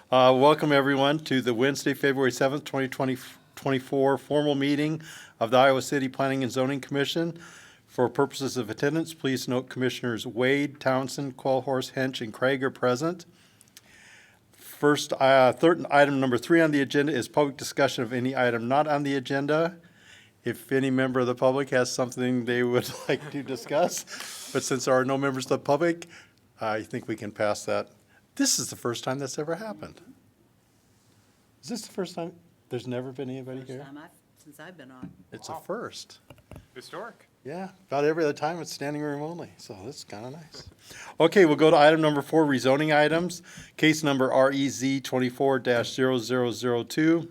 Welcome, everyone, to the Wednesday, February 7th, 2024 formal meeting of the Iowa City Planning and Zoning Commission. For purposes of attendance, please note Commissioners Wade, Townsend, Quellhorse, Hench, and Craig are present. First, item number 3 on the agenda is public discussion of any item not on the agenda. If any member of the public has something they would like to discuss, but since there are no members of the public, I think we can pass that. This is the first time that's ever happened. Is this the first time? There's never been anybody First here? time since I've been on. It's a first. Historic. Yeah, about every other time it's standing room only, so that's kind of nice. Okay, we'll go to item number 4, rezoning items. Case number REZ 24-0002.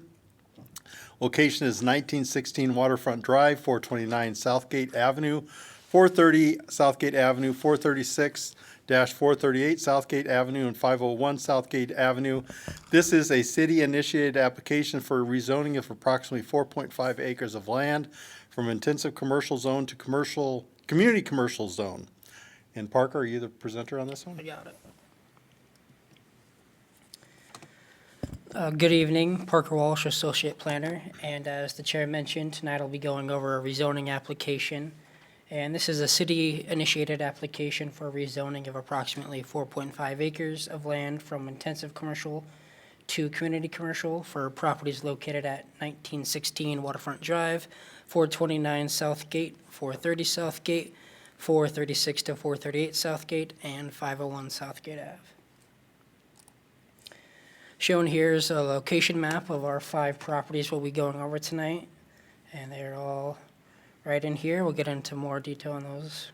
Location is 1916 Waterfront Drive, 429 Southgate Avenue, 430 Southgate Avenue, 436-438 Southgate Avenue, and 501 Southgate Avenue. This is a city-initiated application for rezoning of approximately 4.5 acres of land from intensive commercial zone to community commercial zone. And Parker, are you the presenter on this one? I got it. Good evening, Parker Walsh, Associate Planner, and as the Chair mentioned, tonight I'll be going over a rezoning application. And this is a city-initiated application for rezoning of approximately 4.5 acres of land from intensive commercial to community commercial for properties located at 1916 Waterfront Drive, 429 Southgate, 430 Southgate, 436 to 438 Southgate, and 501 Southgate Ave. Shown here is a location map of our 5 properties we'll be going over tonight, and they're all right in here. We'll get into more detail on those.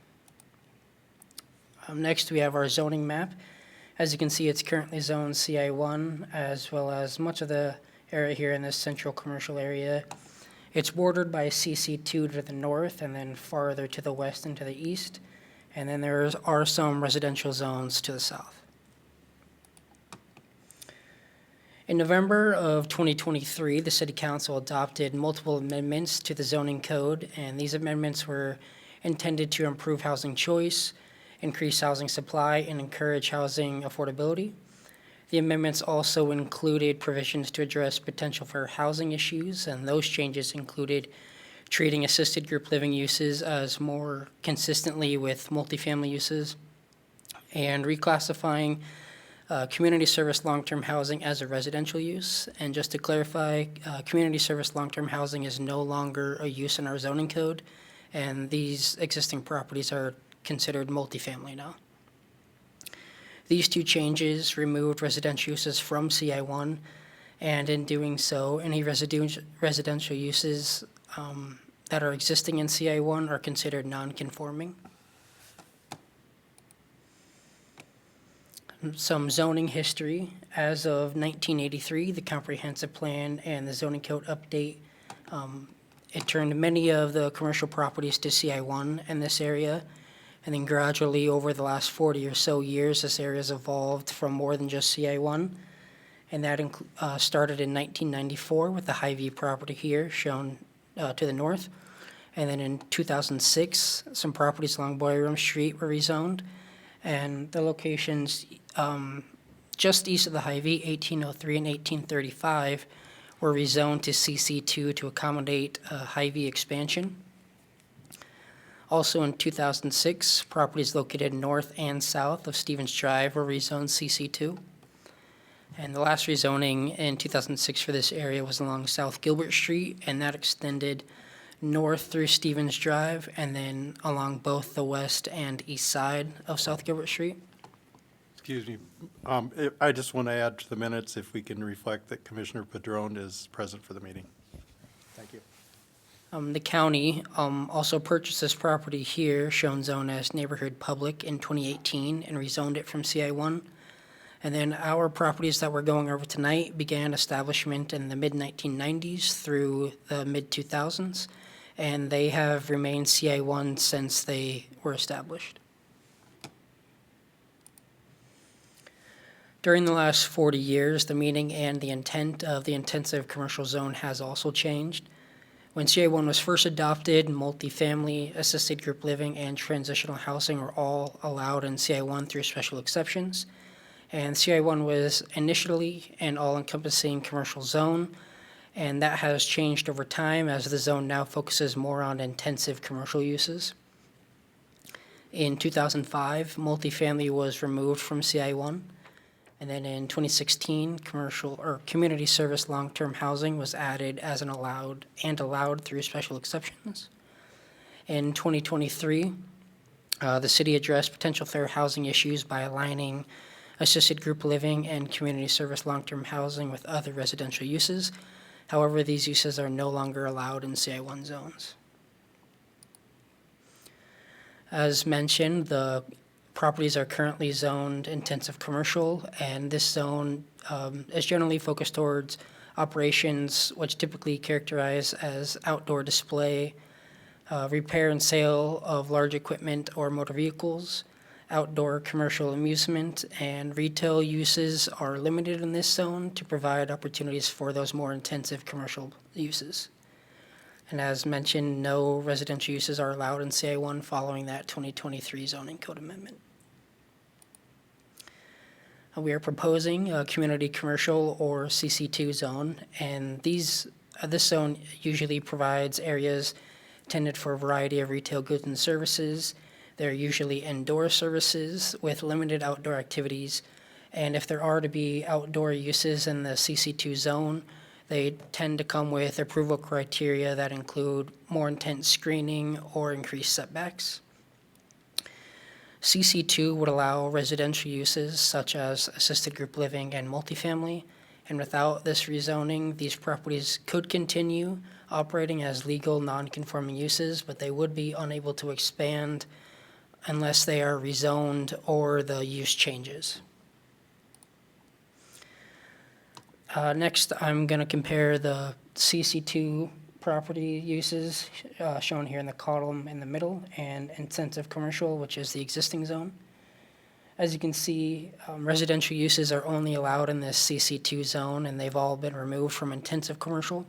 Next, we have our zoning map. As you can see, it's currently zoned CI1, as well as much of the area here in this central commercial area. It's bordered by CC2 to the north, and then farther to the west and to the east. And then there are some residential zones to the south. In November of 2023, the City Council adopted multiple amendments to the zoning code, and these amendments were intended to improve housing choice, increase housing supply, and encourage housing affordability. The amendments also included provisions to address potential for housing issues, and those changes included treating assisted group living uses as more consistently with multifamily uses, and reclassifying community service long-term housing as a residential use. And just to clarify, community service long-term housing is no longer a use in our zoning code, and these existing properties are considered multifamily now. These 2 changes removed residential uses from CI1, and in doing so, any residential uses that are existing in CI1 are considered non-conforming. Some zoning history. As of 1983, the comprehensive plan and the zoning code update, it turned many of the commercial properties to CI1 in this area. And then gradually over the last 40 or so years, this area has evolved from more than just CI1. And that started in 1994 with the Hy-Vee property here shown to the north. And then in 2006, some properties along Boyer Street were rezoned. And the locations just east of the Hy-Vee, 1803 and 1835, were rezoned to CC2 to accommodate Hy-Vee expansion. Also in 2006, properties located north and south of Stevens Drive were rezoned CC2. And the last rezoning in 2006 for this area was along South Gilbert Street, and that extended north through Stevens Drive and then along both the west and east side of South Gilbert Street. Excuse me. I just want to add to the minutes, if we can reflect that Commissioner Padron is present for the meeting. Thank you. The county also purchased this property here, shown zone as neighborhood public, in 2018 and rezoned it from CI1. And then our properties that we're going over tonight began establishment in the mid-1990s through the mid-2000s, and they have remained CI1 since they were established. During the last 40 years, the meaning and the intent of the intensive commercial zone has also changed. When CI1 was first adopted, multifamily, assisted group living, and transitional housing were all allowed in CI1 through special exceptions. And CI1 was initially an all-encompassing commercial zone, and that has changed over time as the zone now focuses more on intensive commercial uses. In 2005, multifamily was removed from CI1, and then in 2016, commercial or community service long-term housing was added as an allowed through special exceptions. In 2023, the city addressed potential fair housing issues by aligning assisted group living and community service long-term housing with other residential uses. However, these uses are no longer allowed in CI1 zones. As mentioned, the properties are currently zoned intensive commercial, and this zone is generally focused towards operations which typically characterize as outdoor display, repair and sale of large equipment or motor vehicles, outdoor commercial amusement, and retail uses are limited in this zone to provide opportunities for those more intensive commercial uses. And as mentioned, no residential uses are allowed in CI1 following that 2023 zoning code amendment. We are proposing a community commercial or CC2 zone, and this zone usually provides areas intended for a variety of retail goods and services. They're usually indoor services with limited outdoor activities, and if there are to be outdoor uses in the CC2 zone, they tend to come with approval criteria that include more intense screening or increased setbacks. CC2 would allow residential uses such as assisted group living and multifamily, and without this rezoning, these properties could continue operating as legal non-conforming uses, but they would be unable to expand unless they are rezoned or the use changes. Next, I'm going to compare the CC2 property uses shown here in the column in the middle and intensive commercial, which is the existing zone. As you can see, residential uses are only allowed in this CC2 zone, and they've all been removed from intensive commercial.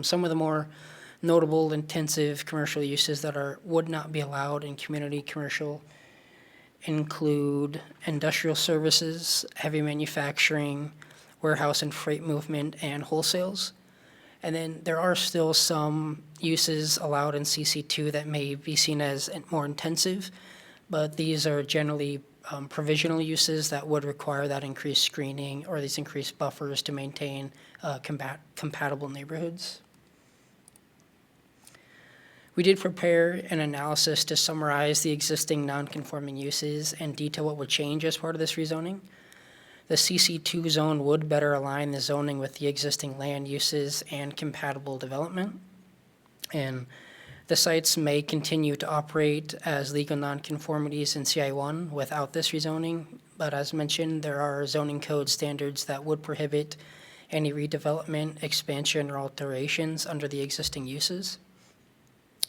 Some of the more notable intensive commercial uses that would not be allowed in community commercial include industrial services, heavy manufacturing, warehouse and freight movement, and wholesales. And then there are still some uses allowed in CC2 that may be seen as more intensive, but these are generally provisional uses that would require that increased screening or these increased buffers to maintain compatible neighborhoods. We did prepare an analysis to summarize the existing non-conforming uses and detail what would change as part of this rezoning. The CC2 zone would better align the zoning with the existing land uses and compatible development. And the sites may continue to operate as legal nonconformities in CI1 without this rezoning, but as mentioned, there are zoning code standards that would prohibit any redevelopment, expansion, or alterations under the existing uses.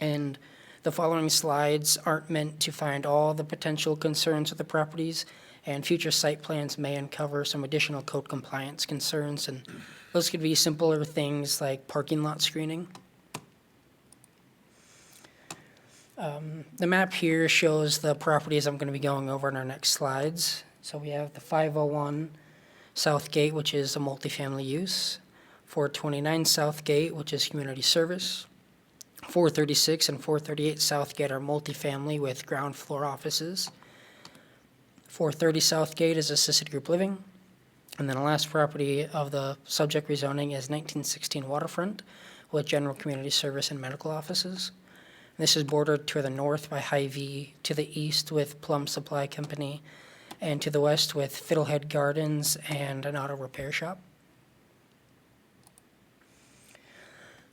And the following slides aren't meant to find all the potential concerns of the properties, and future site plans may uncover some additional code compliance concerns, and those could be simpler things like parking lot screening. The map here shows the properties I'm going to be going over in our next slides. So we have the 501 South Gate, which is a multifamily use, 429 South Gate, which is community service, 436 and 438 South Gate are multifamily with ground floor offices, 430 South Gate is assisted group living, and then the last property of the subject rezoning is 1916 Waterfront with general community service and medical offices. This is bordered to the north by Hy-Vee, to the east with Plum Supply Company, and to the west with Fiddlehead Gardens and an auto repair shop.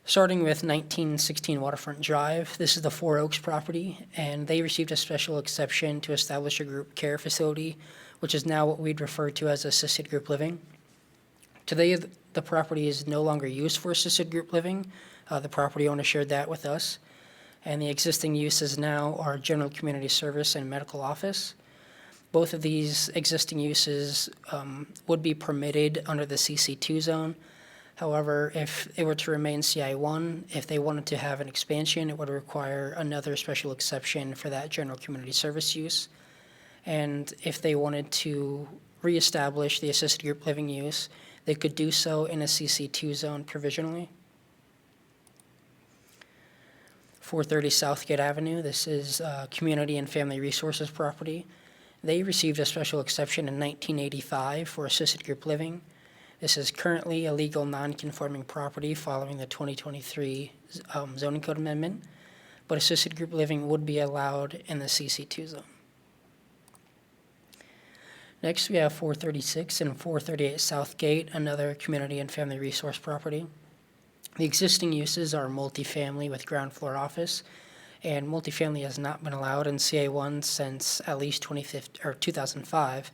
Starting with 1916 Waterfront Drive, this is the Four Oaks property, and they received a special exception to establish a group care facility, which is now what we'd refer to as assisted group living. Today, the property is no longer used for assisted group living. The property owner shared that with us, and the existing uses now are general community service and medical office. Both of these existing uses would be permitted under the CC2 zone. However, if it were to remain CI1, if they wanted to have an expansion, it would require another special exception for that general community service use. And if they wanted to reestablish the assisted group living use, they could do so in a CC2 zone provisionally. 430 Southgate Avenue, this is Community and Family Resources property. They received a special exception in 1985 for assisted group living. This is currently a legal non-conforming property following the 2023 zoning code amendment, but assisted group living would be allowed in the CC2 zone. Next, we have 436 and 438 Southgate, another community and family resource property. The existing uses are multifamily with ground floor office, and multifamily has not been allowed in CA1 since at least 2005,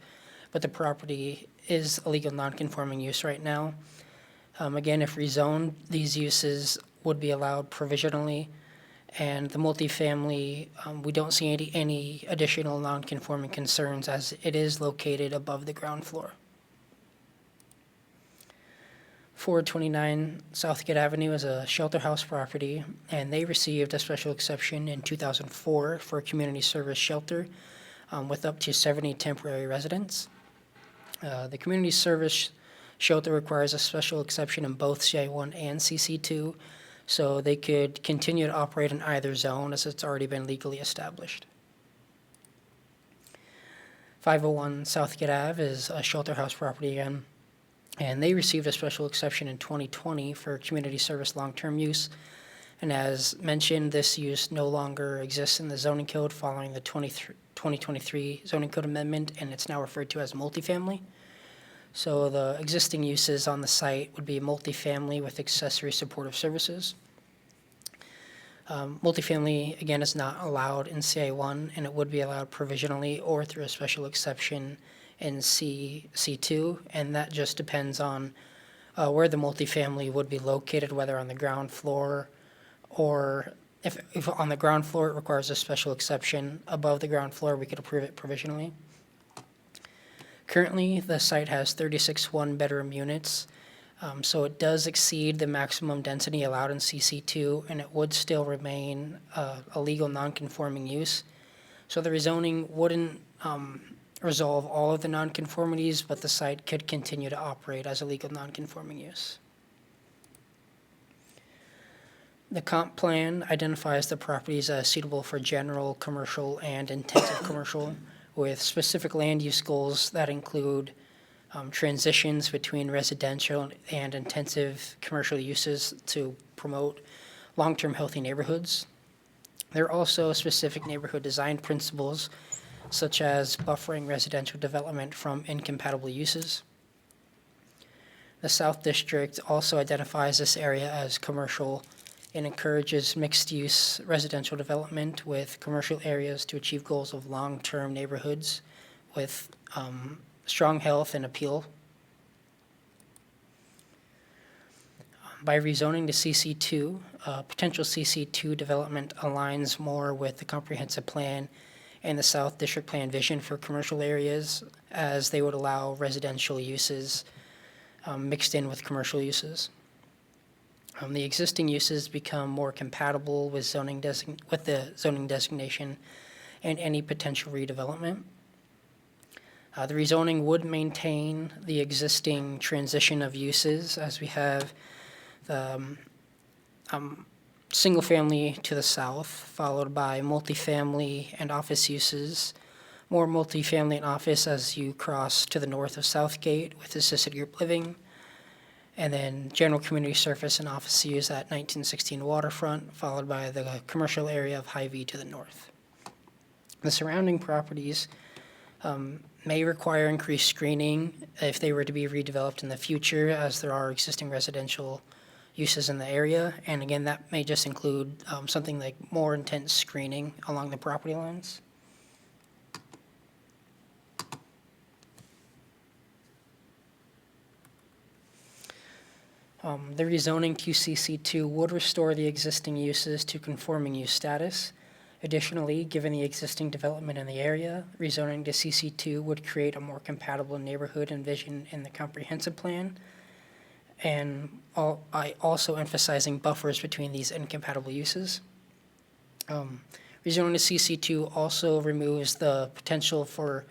but the property is a legal non-conforming use right now. Again, if rezoned, these uses would be allowed provisionally, and the multifamily, we don't see any additional non-conforming concerns as it is located above the ground floor. 429 Southgate Avenue is a shelter house property, and they received a special exception in 2004 for a community service shelter with up to 70 temporary residents. The community service shelter requires a special exception in both CI1 and CC2, so they could continue to operate in either zone as it's already been legally established. 501 Southgate Ave is a shelter house property again, and they received a special exception in 2020 for community service long-term use. And as mentioned, this use no longer exists in the zoning code following the 2023 zoning code amendment, and it's now referred to as multifamily. So the existing uses on the site would be multifamily with accessory supportive services. Multifamily, again, is not allowed in CA1, and it would be allowed provisionally or through a special exception in C2, and that just depends on where the multifamily would be located, whether on the ground floor or if on the ground floor it requires a special exception. Above the ground floor, we could approve it provisionally. Currently, the site has 36 one-bedroom units, so it does exceed the maximum density allowed in CC2, and it would still remain a legal non-conforming use. So the rezoning wouldn't resolve all of the nonconformities, but the site could continue to operate as a legal nonconforming use. The comp plan identifies the properties as suitable for general, commercial, and intensive commercial, with specific land use goals that include transitions between residential and intensive commercial uses to promote long-term healthy neighborhoods. There are also specific neighborhood design principles such as buffering residential development from incompatible uses. The South District also identifies this area as commercial and encourages mixed-use residential development with commercial areas to achieve goals of long-term neighborhoods with strong health and appeal. By rezoning to CC2, potential CC2 development aligns more with the comprehensive plan and the South District Plan vision for commercial areas, as they would allow residential uses mixed in with commercial uses. The existing uses become more compatible with the zoning designation and any potential redevelopment. The rezoning would maintain the existing transition of uses, as we have the single family to the south, followed by multifamily and office uses, more multifamily and office as you cross to the north of Southgate with assisted group living, and then general community surface and office use at 1916 Waterfront, followed by the commercial area of Hy-Vee to the north. The surrounding properties may require increased screening if they were to be redeveloped in the future, as there are existing residential uses in the area, and again, that may just include something like more intense screening along the property lines. The rezoning to CC2 would restore the existing uses to conforming use status. Additionally, given the existing development in the area, rezoning to CC2 would create a more compatible neighborhood envisioned in the comprehensive plan, and I also emphasizing buffers between these incompatible uses. Rezoning to CC2 also removes the potential for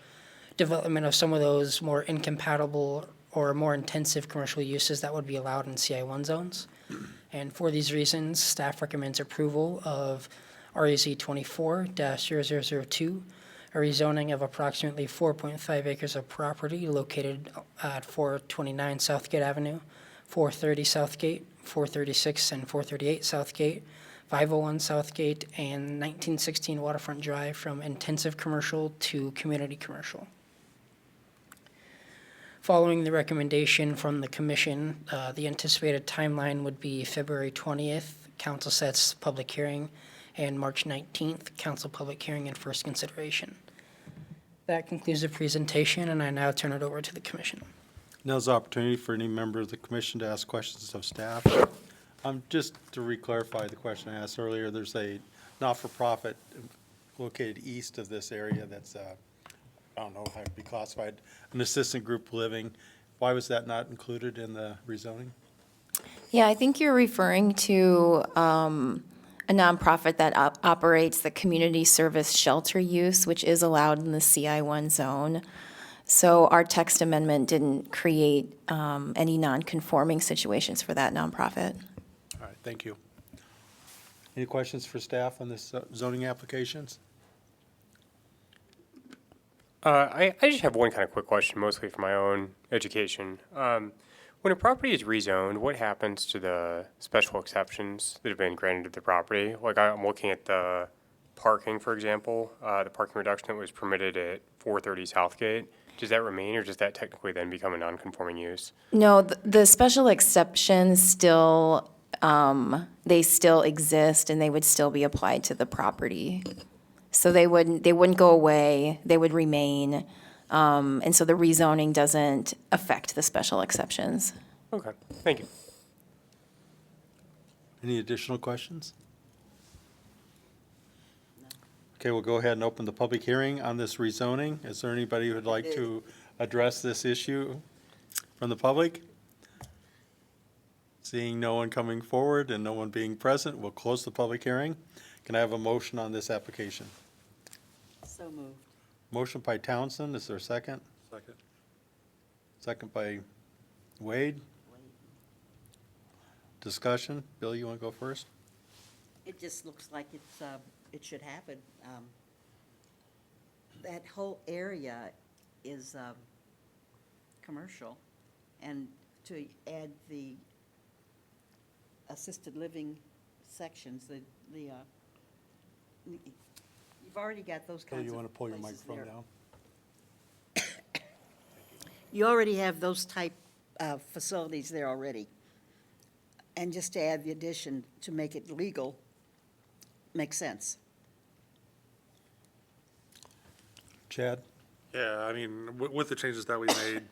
development of some of those more incompatible or more intensive commercial uses that would be allowed in CI1 zones. And for these reasons, staff recommends approval of REZ 24-0002, a rezoning of approximately 4.5 acres of property located at 429 Southgate Avenue, 430 Southgate, 436 and 438 Southgate, 501 Southgate, and 1916 Waterfront Drive from intensive commercial to community commercial. Following the recommendation from the commission, the anticipated timeline would be February 20th, council sets public hearing, and March 19th, council public hearing and first consideration. That concludes the presentation, and I now turn it over to the commission. Now's the opportunity for any member of the commission to ask questions of staff. Just to re-clarify the question I asked earlier, there's a not-for-profit located east of this area that's, I don't know how it'd be classified, an assistant group living. Why was that not included in the rezoning? Yeah, I think you're referring to a nonprofit that operates the community service shelter use, which is allowed in the CI1 zone. So our text amendment didn't create any non-conforming situations for that nonprofit. All right, thank you. Any questions for staff on this zoning applications? I just have one kind of quick question, mostly for my own education. When a property is rezoned, what happens to the special exceptions that have been granted to the property? Like I'm looking at the parking, for example, the parking reduction that was permitted at 430 Southgate. Does that remain, or does that technically then become a non-conforming use? No, the special exceptions still, they still exist and they would still be applied to the property. So they wouldn't go away, they would remain. And so the rezoning doesn't affect the special exceptions. Okay, thank you. Any additional questions? Okay, we'll go ahead and open the public hearing on this rezoning. Is there anybody who would like to address this issue from the public? Seeing no one coming forward and no one being present, we'll close the public hearing. Can I have a motion on this application? So moved. Motion by Townsend, is there a second? Second. Second by Wade. Discussion, Bill, you want to go first? It just looks like it should happen. That whole area is commercial, and to add the assisted living sections, you've already got those Bill, kinds you of want to pull your places microphone there. down? You already have those type of facilities there already. And just to add the addition to make it legal makes sense. Chad? Yeah, I mean, with the changes that we made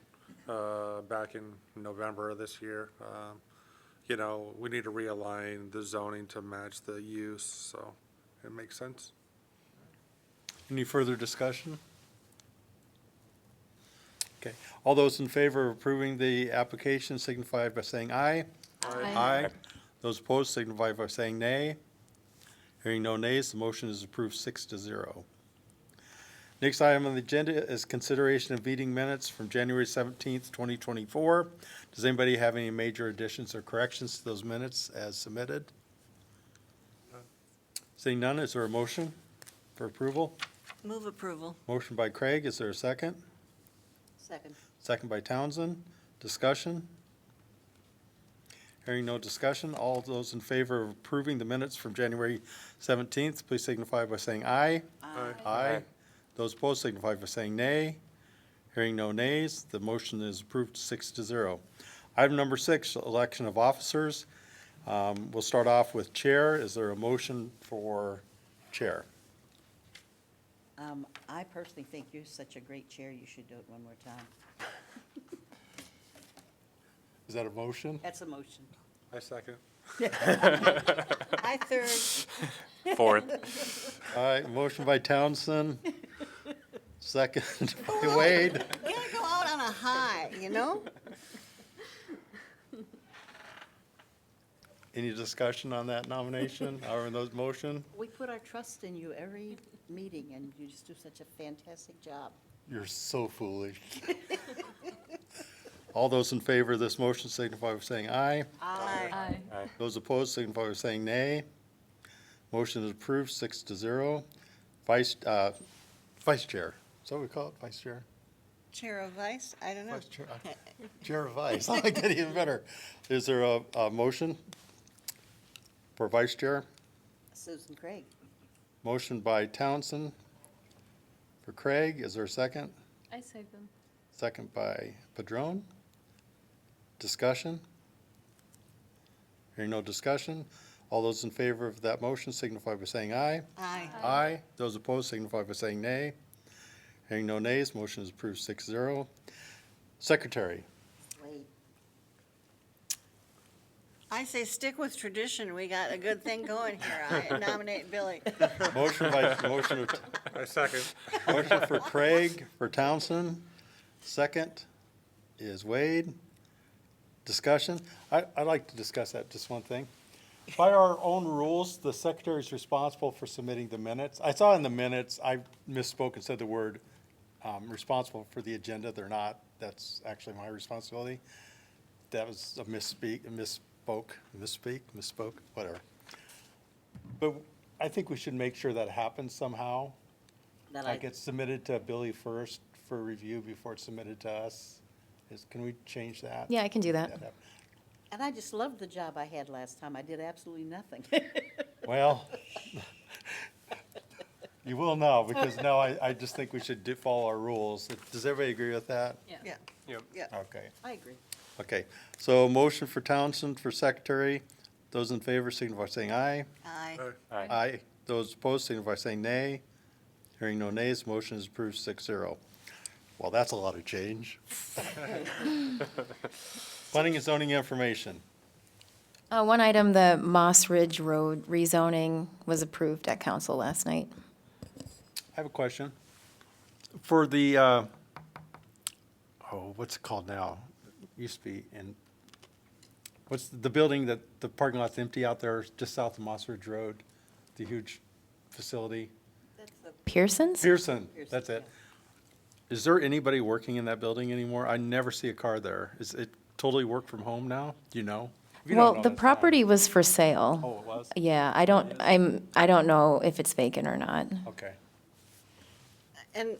back in November of this year, we need to realign the zoning to match the use, so it makes sense. Any further discussion? Okay, all those in favor of approving the application signify by saying aye. Aye. Those opposed signify by saying nay. Hearing no nays, the motion is approved 6-0. Next item on the agenda is consideration of meeting minutes from January 17th, 2024. Does anybody have any major additions or corrections to those minutes as submitted? Seeing none, is there a motion for approval? Move approval. Motion by Craig, is there a second? Second. Second by Townsend. Discussion? Hearing no discussion, all those in favor of approving the minutes from January 17th, please signify by saying aye. Aye. Aye. Those opposed signify by saying nay. Hearing no nays, the motion is approved 6-0. Item number 6, election of officers. We'll start off with chair. Is there a motion for chair? I personally think you're such a great chair, you should do it one more time. Is that a motion? That's a motion. I second. I third. Fourth. All right, motion by Townsend, second by Wade. You gotta go out on a high, you know? Any discussion on that nomination or in those motion? We put our trust in you every meeting, and you just do such a fantastic job. You're so foolish. All those in favor of this motion signify by saying aye. Aye. Those opposed signify by saying nay. Motion is approved, 6-0. Vice Chair, is that what we call it, Vice Chair? Chair of Vice, I don't know. Vice Chair, Chair of Vice, I like that even better. Is there a motion for Vice Chair? Susan Craig. Motion by Townsend for Craig, is there a second? I second. Second by Padron. Discussion? Hearing no discussion, all those in favor of that motion signify by saying aye. Aye. Aye. Those opposed signify by saying nay. Hearing no nays, motion is approved 6-0. Secretary, Wait. I say stick with tradition. We got a good thing going here. I nominate Billy. motion I second. for Craig, for Townsend. Second is Wade. Discussion? I'd like to discuss that, just one thing. By our own rules, the secretary is responsible for submitting the minutes. I saw in the minutes, I misspoke and said the word responsible for the agenda. They're not. That's actually my responsibility. That was a misspeak, whatever. But I think we should make sure that happens somehow. Like it's submitted to Billy first for review before it's submitted to us. Can we change that? Yeah, I can do that. And I just loved the job I had last time. I did absolutely nothing. Well, you will now, because now I just think we should follow our rules. Does everybody agree with that? Yeah, Yep. yeah, Okay. I agree. Okay, so motion for Townsend for secretary. Those in favor signify by saying aye. Aye. Aye. Aye. Those opposed signify by saying nay. Hearing no nays, motion is approved 6-0. Well, that's a lot of change. Planning and zoning information. One item, the Moss Ridge Road rezoning was approved at council last night. I have a question. For the, what's it called now? Used to be in, what's the building that, the parking lot's empty out there just south of Moss Ridge Road? The huge facility? Pearson's? Pearson, that's it. Is there anybody working in that building anymore? I never see a car there. Is it totally work from home now? Do you know? If you don't Well, know, the that's property fine. was for sale. Oh, it was? Yeah, I don't know if it's vacant or not. Okay. And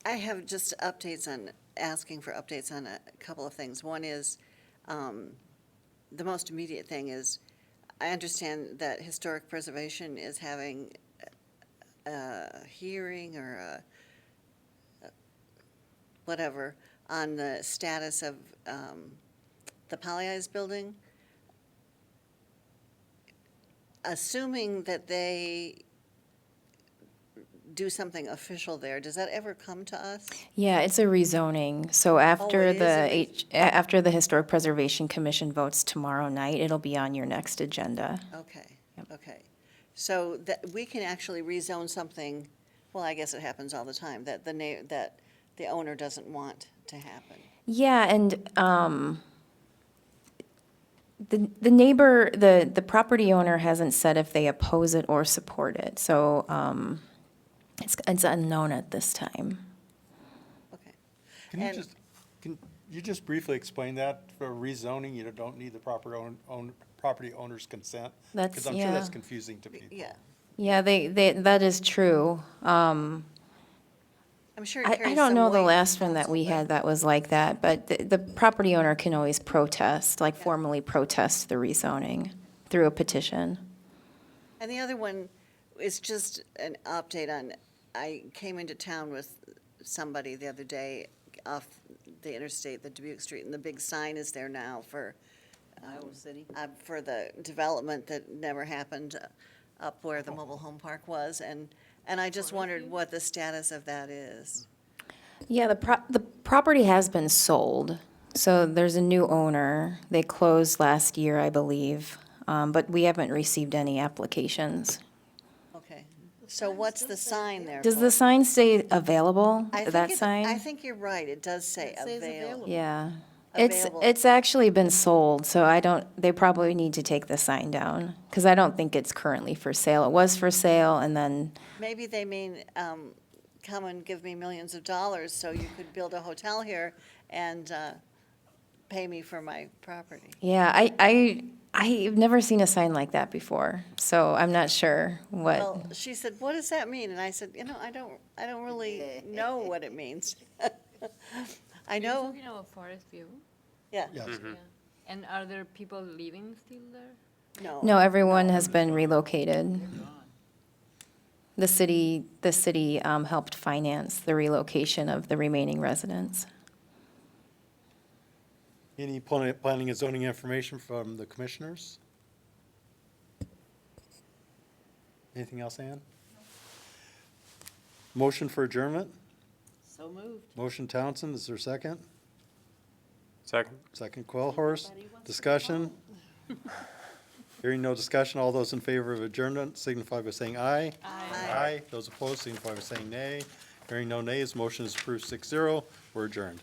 I have just asking for updates on a couple of things. One is, the most immediate thing is, I understand that Historic Preservation is having a hearing or whatever on the status of the Pollyeyes building. Assuming that they do something official there, does that ever come to us? Yeah, it's a rezoning. So after it is a after the Historic Preservation Commission votes tomorrow night, it'll be on your next agenda. Okay, okay. So that, we can actually rezone something, well, I guess it happens all the time, that that the owner doesn't want to happen. Yeah, and the neighbor, the property owner hasn't said if they oppose it or support it. So it's unknown at this time. Okay. Can you just briefly explain that for rezoning? You don't need the property owner's consent? That's- Because I'm sure yeah. that's confusing to people. Yeah, Yeah, that is true. I'm sure it I carries don't some know the weight last in one that council, we but- had that was like that, but the property owner can always protest, like formally protest the rezoning through a petition. And the other one is just an update on, I came into town with somebody the other day off the interstate, the Dubuque Street, and the big sign is there now for Iowa City, for the development that never happened up where the mobile home park was, and I just wondered what the status of that is. Yeah, the property has been sold, so there's a new owner. They closed last year, I believe, but we haven't received any applications. Okay, so what's the sign there Does for? the sign stay available, I think that I sign? think you're right, it does say available. Yeah. Available. It's actually been sold, so they probably need to take the sign down, because I don't think it's currently for sale. It was for sale, and then, Maybe they mean come and give me millions of dollars so you could build a hotel here and pay me for my property. Yeah, I've never seen a sign like that before, so I'm not sure what. Well, she said, what does that mean? And I said, I don't really know what it means. I You're know, talking about Forest View? yeah, Yes. Yeah. And are there people living still there? no. No, everyone has been relocated. The city helped finance the relocation of the remaining residents. Any planning and zoning information from the commissioners? Anything else, Ann? Motion for adjournment? So moved. Motion Townsend, is there a second? Second? Second Quellhorst. Discussion? Hearing no discussion, all those in favor of adjournment signify by saying aye. Aye. Those opposed signify by saying nay. Hearing no nays, motion is approved 6-0. We're adjourned.